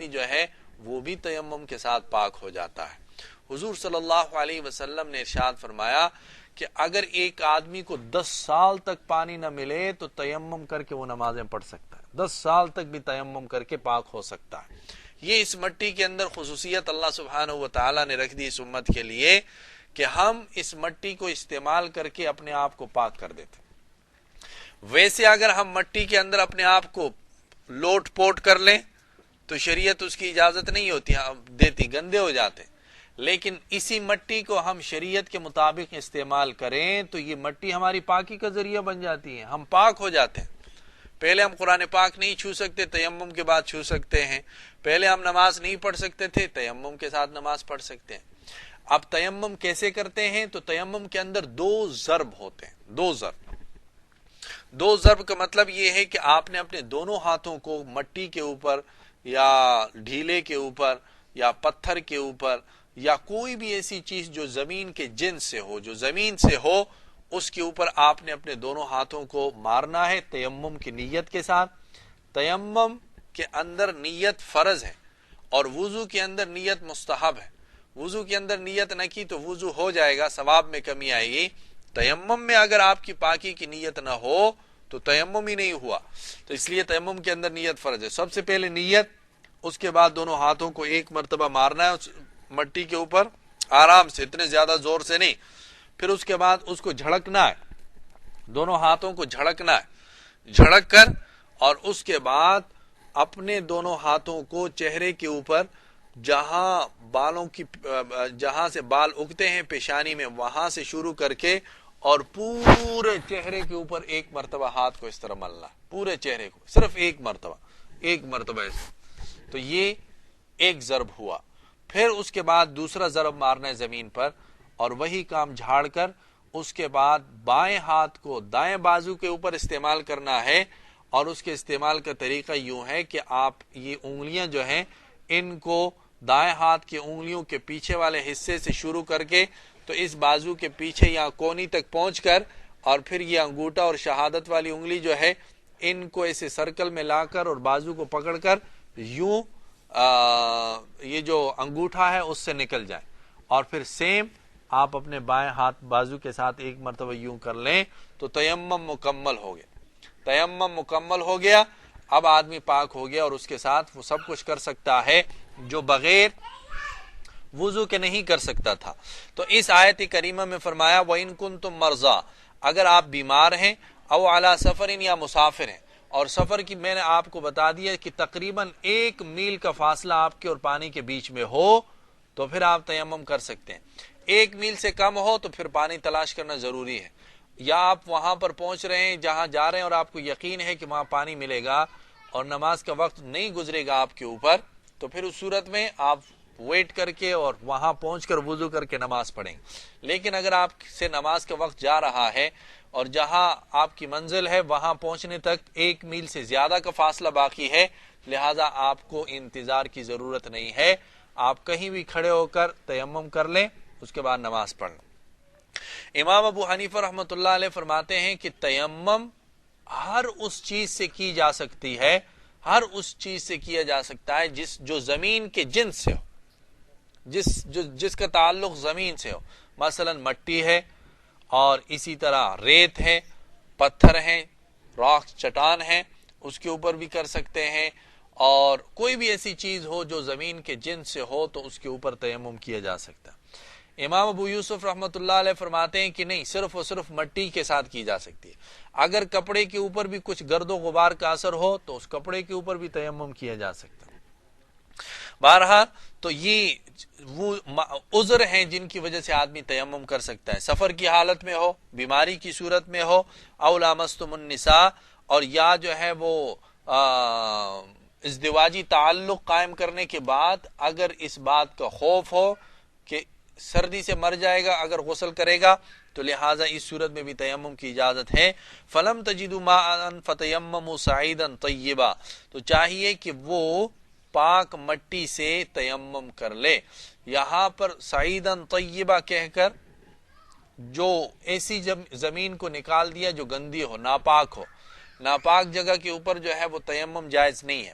جو ہے وہ بھی تیمم کے ساتھ پاک ہو جاتا ہے۔ حضور صلی اللہ علیہ وسلم نے ارشاد فرمایا کہ اگر ایک آدمی کو 10 سال تک پانی نہ ملے تو تیمم کر کے وہ نمازیں پڑھ سکتا ہے، 10 سال تک بھی تیمم کر کے پاک ہو سکتا ہے۔ یہ اس مٹی کے اندر خصوصیت اللہ سبحانہ و تعالی نے رکھ دی اس امت کے لیے کہ ہم اس مٹی کو استعمال کر کے اپنے آپ کو پاک کر دیتے۔ ویسے اگر ہم مٹی کے اندر اپنے آپ کو لوٹ پوٹ کر لیں تو شریعت اس کی اجازت نہیں ہوتی دیتی، گندے ہو جاتے۔ لیکن اسی مٹی کو ہم شریعت کے مطابق استعمال کریں تو یہ مٹی ہماری پاکی کا ذریعہ بن جاتی ہے، ہم پاک ہو جاتے ہیں۔ پہلے ہم قرآن پاک نہیں چھو سکتے، تیمم کے بعد چھو سکتے ہیں۔ پہلے ہم نماز نہیں پڑھ سکتے تھے، تیمم کے ساتھ نماز پڑھ سکتے ہیں۔ اب تیمم کیسے کرتے ہیں؟ تو تیمم کے اندر 2 ضرب ہوتے ہیں، 2 ضرب۔ 2 ضرب کا مطلب یہ ہے کہ آپ نے اپنے دونوں ہاتھوں کو مٹی کے اوپر یا ڈھیلے کے اوپر یا پتھر کے اوپر یا کوئی بھی ایسی چیز جو زمین کے جنس سے ہو، جو زمین سے ہو، اس کے اوپر آپ نے اپنے دونوں ہاتھوں کو مارنا ہے تیمم کی نیت کے ساتھ۔ تیمم کے اندر نیت فرض ہے اور وضو کے اندر نیت مستحب ہے۔ وضو کے اندر نیت نہ کی تو وضو ہو جائے گا، ثواب میں کمی آئے گی۔ تیمم میں اگر آپ کی پاکی کی نیت نہ ہو تو تیمم ہی نہیں ہوا، تو اس لیے تیمم کے اندر نیت فرض ہے۔ سب سے پہلے نیت، اس کے بعد دونوں ہاتھوں کو ایک مرتبہ مارنا ہے اس مٹی کے اوپر، آرام سے، اتنے زیادہ زور سے نہیں۔ پھر اس کے بعد اس کو جھڑکنا ہے، دونوں ہاتھوں کو جھڑکنا ہے، جھڑک کر، اور اس کے بعد اپنے دونوں ہاتھوں کو چہرے کے اوپر جہاں سے بال اگتے ہیں پیشانی میں، وہاں سے شروع کر کے اور پورے چہرے کے اوپر ایک مرتبہ ہاتھ کو اس طرح ملنا، پورے چہرے کو صرف ایک مرتبہ ایسے۔ تو یہ ایک ضرب ہوا۔ پھر اس کے بعد دوسرا ضرب مارنا ہے زمین پر، اور وہی کام جھاڑ کر اس کے بعد بائیں ہاتھ کو دائیں بازو کے اوپر استعمال کرنا ہے، اور اس کے استعمال کا طریقہ یوں ہے کہ آپ یہ انگلیاں جو ہیں ان کو دائیں ہاتھ کی انگلیوں کے پیچھے والے حصے سے شروع کر کے تو اس بازو کے پیچھے یا کونی تک پہنچ کر، اور پھر یہ انگوٹھا اور شہادت والی انگلی جو ہے ان کو ایسے سرکل میں لا کر اور بازو کو پکڑ کر یوں یہ جو انگوٹھا ہے اس سے نکل جائے، اور پھر سیم آپ اپنے بائیں ہاتھ بازو کے ساتھ ایک مرتبہ یوں کر لیں تو تیمم مکمل ہو گیا۔ تیمم مکمل ہو گیا، اب آدمی پاک ہو گیا، اور اس کے ساتھ وہ سب کچھ کر سکتا ہے جو بغیر وضو کے نہیں کر سکتا تھا۔ تو اس آیت کریمہ میں فرمایا وَإِن كُنتُم مَرْضَىٰ، اگر آپ بیمار ہیں، او علی سفر، یا مسافر ہیں، اور سفر کی میں نے آپ کو بتا دیا کہ تقریباً 1 میل کا فاصلہ آپ کے اور پانی کے بیچ میں ہو تو پھر آپ تیمم کر سکتے ہیں۔ 1 میل سے کم ہو تو پھر پانی تلاش کرنا ضروری ہے، یا آپ وہاں پر پہنچ رہے ہیں جہاں جا رہے ہیں اور آپ کو یقین ہے کہ وہاں پانی ملے گا اور نماز کا وقت نہیں گزرے گا آپ کے اوپر، تو پھر اس صورت میں آپ ویٹ کر کے اور وہاں پہنچ کر وضو کر کے نماز پڑھیں۔ لیکن اگر آپ سے نماز کا وقت جا رہا ہے اور جہاں آپ کی منزل ہے وہاں پہنچنے تک 1 میل سے زیادہ کا فاصلہ باقی ہے، لہذا آپ کو انتظار کی ضرورت نہیں ہے، آپ کہیں بھی کھڑے ہو کر تیمم کر لیں، اس کے بعد نماز پڑھ لیں۔ امام ابو حنیفہ رحمۃ اللہ علیہ فرماتے ہیں کہ تیمم ہر اس چیز سے کی جا سکتی ہے، ہر اس چیز سے کیا جا سکتا ہے جو زمین کے جنس سے ہو، جس کا تعلق زمین سے ہو، مثلا مٹی ہے، اور اسی طرح ریت ہے، پتھر ہیں، راک چٹان ہے، اس کے اوپر بھی کر سکتے ہیں، اور کوئی بھی ایسی چیز ہو جو زمین کے جنس سے ہو تو اس کے اوپر تیمم کیا جا سکتا ہے۔ امام ابو یوسف رحمۃ اللہ علیہ فرماتے ہیں کہ نہیں، صرف اور صرف مٹی کے ساتھ کی جا سکتی ہے۔ اگر کپڑے کے اوپر بھی کچھ گرد و غبار کا اثر ہو تو اس کپڑے کے اوپر بھی تیمم کیا جا سکتا ہے۔ بہرحال تو یہ وہ عذر ہیں جن کی وجہ سے آدمی تیمم کر سکتا ہے، سفر کی حالت میں ہو، بیماری کی صورت میں ہو، او لامستم النساء، اور یا جو ہے وہ ازدواجی تعلق قائم کرنے کے بعد اگر اس بات کا خوف ہو کہ سردی سے مر جائے گا اگر غسل کرے گا، تو لہٰذا اس صورت میں بھی تیمم کی اجازت ہے۔ فَلَمْ تَجِدُوا مَاءً فَتَيَمَّمُوا صَعِيدًا طَيِّبًا، تو چاہیے کہ وہ پاک مٹی سے تیمم کر لے۔ یہاں پر صعیداً طیبہ کہہ کر جو ایسی زمین کو نکال دیا جو گندی ہو، ناپاک ہو، ناپاک جگہ کے اوپر جو ہے وہ تیمم جائز نہیں ہے۔